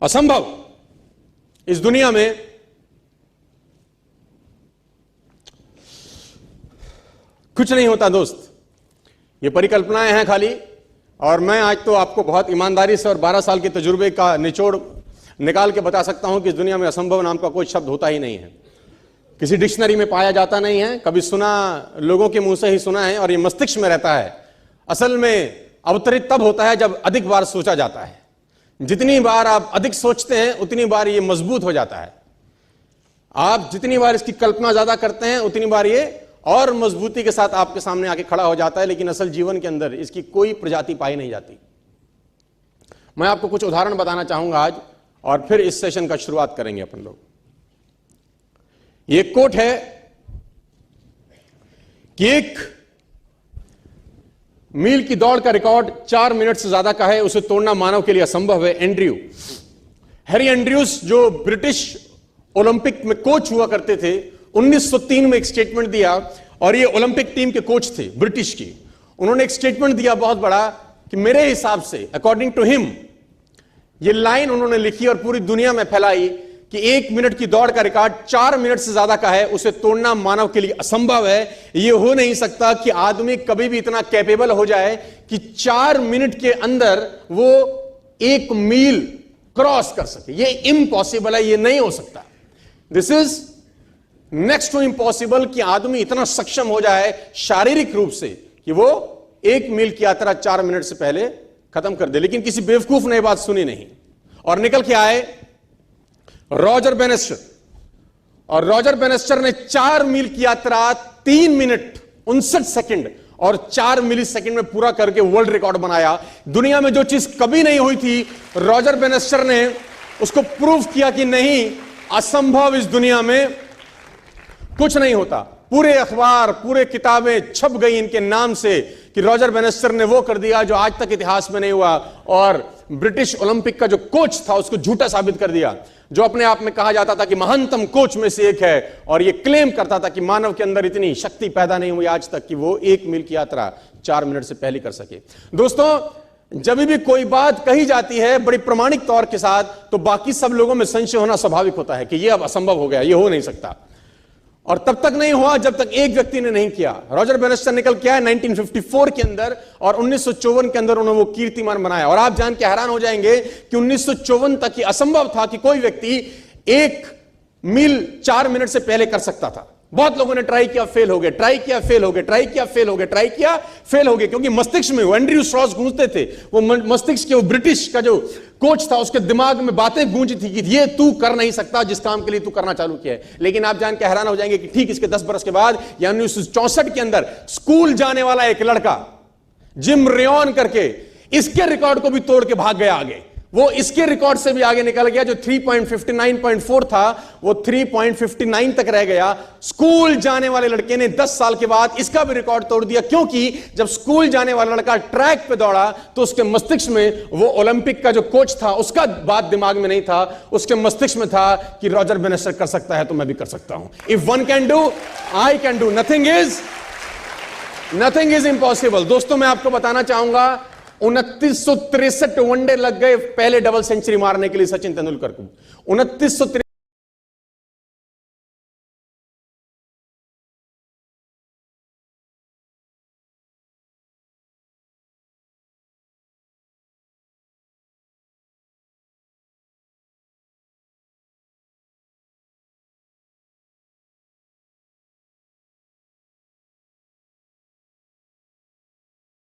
असंभव इस दुनिया में कुछ नहीं होता दोस्त। ये परिकल्पनाएं हैं खाली। और मैं आज तो आपको बहुत ईमानदारी से और 12 साल के तजुर्बे का निचोड़ निकाल के बता सकता हूं कि इस दुनिया में असंभव नाम का कोई शब्द होता ही नहीं है, किसी डिक्शनरी में पाया जाता नहीं है, कभी सुना लोगों के मुंह से ही सुना है और ये मस्तिष्क में रहता है। असल में अवतरित तब होता है जब अधिक बार सोचा जाता है। जितनी बार आप अधिक सोचते हैं उतनी बार ये मजबूत हो जाता है। आप जितनी बार इसकी कल्पना ज्यादा करते हैं उतनी बार ये और मजबूती के साथ आपके सामने आके खड़ा हो जाता है। लेकिन असल जीवन के अंदर इसकी कोई प्रजाति पाई नहीं जाती। मैं आपको कुछ उदाहरण बताना चाहूंगा आज और फिर इस सेशन का शुरुआत करेंगे अपन लोग। ये कोट है कि 1 मील की दौड़ का रिकॉर्ड 4 मिनट से ज्यादा का है, उसे तोड़ना मानव के लिए असंभव है। हैरी एंड्रयूज जो ब्रिटिश ओलंपिक में कोच हुआ करते थे, 1903 में एक स्टेटमेंट दिया और ये ओलंपिक टीम के कोच थे ब्रिटिश की। उन्होंने एक स्टेटमेंट दिया बहुत बड़ा कि मेरे हिसाब से, अकॉर्डिंग टू हिम, ये लाइन उन्होंने लिखी और पूरी दुनिया में फैलाई कि 1 मिनट की दौड़ का रिकॉर्ड 4 मिनट से ज्यादा का है, उसे तोड़ना मानव के लिए असंभव है। यह हो नहीं सकता कि आदमी कभी भी इतना कैपेबल हो जाए कि 4 मिनट के अंदर वो 1 मील क्रॉस कर सके। यह इम्पॉसिबल है, यह नहीं हो सकता। This is next to impossible कि आदमी इतना सक्षम हो जाए शारीरिक रूप से कि वो 1 मील की यात्रा 4 मिनट से पहले खत्म कर दे। लेकिन किसी बेवकूफ ने बात सुनी नहीं और निकल के आए रॉजर बेनेस्टर। और रॉजर बेनेस्टर ने 4 मील की यात्रा 3 मिनट 59 सेकंड और 4 मिली सेकंड में पूरा करके वर्ल्ड रिकॉर्ड बनाया। दुनिया में जो चीज कभी नहीं हुई थी, रॉजर बेनेस्टर ने उसको प्रूव किया कि नहीं, असंभव इस दुनिया में कुछ नहीं होता। पूरे अखबार, पूरे किताबें छप गई इनके नाम से कि रॉजर बेनेस्टर ने वो कर दिया जो आज तक इतिहास में नहीं हुआ। और ब्रिटिश ओलंपिक का जो कोच था उसको झूठा साबित कर दिया, जो अपने आप में कहा जाता था कि महानतम कोच में से एक है, और ये क्लेम करता था कि मानव के अंदर इतनी शक्ति पैदा नहीं हुई आज तक कि वो 1 मील की यात्रा 4 मिनट से पहले कर सके। दोस्तों, जब भी कोई बात कही जाती है बड़ी प्रमाणिक तौर के साथ, तो बाकी सब लोगों में संशय होना स्वाभाविक होता है कि यह अब असंभव हो गया, यह हो नहीं सकता। और तब तक नहीं हुआ जब तक एक व्यक्ति ने नहीं किया। रॉजर बेनेस्टर निकल के आया 1954 के अंदर और 1954 के अंदर उन्होंने वो कीर्तिमान बनाया। और आप जान के हैरान हो जाएंगे कि 1954 तक ये असंभव था कि कोई व्यक्ति 1 मील 4 मिनट से पहले कर सकता था। बहुत लोगों ने ट्राई किया, फेल हो गए, ट्राई किया, फेल हो गए, ट्राई किया, फेल हो गए, ट्राई किया, फेल हो गए, क्योंकि मस्तिष्क में एंड्रयू स्ट्रॉस गूंजते थे। वो मस्तिष्क के, वो ब्रिटिश का जो कोच था उसके दिमाग में बातें गूंजी थी कि ये तू कर नहीं सकता जिस काम के लिए तू करना चालू किया है। लेकिन आप जान के हैरान हो जाएंगे कि ठीक इसके 10 बरस के बाद, यानी 1964 के अंदर, स्कूल जाने वाला एक लड़का जिम रेयन करके इसके रिकॉर्ड को भी तोड़ के भाग गया आगे। वो इसके रिकॉर्ड से भी आगे निकल गया। जो 3.59.4 था वो 3.59 तक रह गया। स्कूल जाने वाले लड़के ने 10 साल के बाद इसका भी रिकॉर्ड तोड़ दिया, क्योंकि जब स्कूल जाने वाला लड़का ट्रैक पे दौड़ा तो उसके मस्तिष्क में वो ओलंपिक का जो कोच था उसका बात दिमाग में नहीं था, उसके मस्तिष्क में था कि रॉजर बेनेस्टर कर सकता है तो मैं भी कर सकता हूं। If one can do, I can do. Nothing is impossible. दोस्तों, मैं आपको बताना चाहूंगा 2963 वनडे लग गए पहले डबल सेंचुरी मारने के लिए सचिन तेंदुलकर को। 2963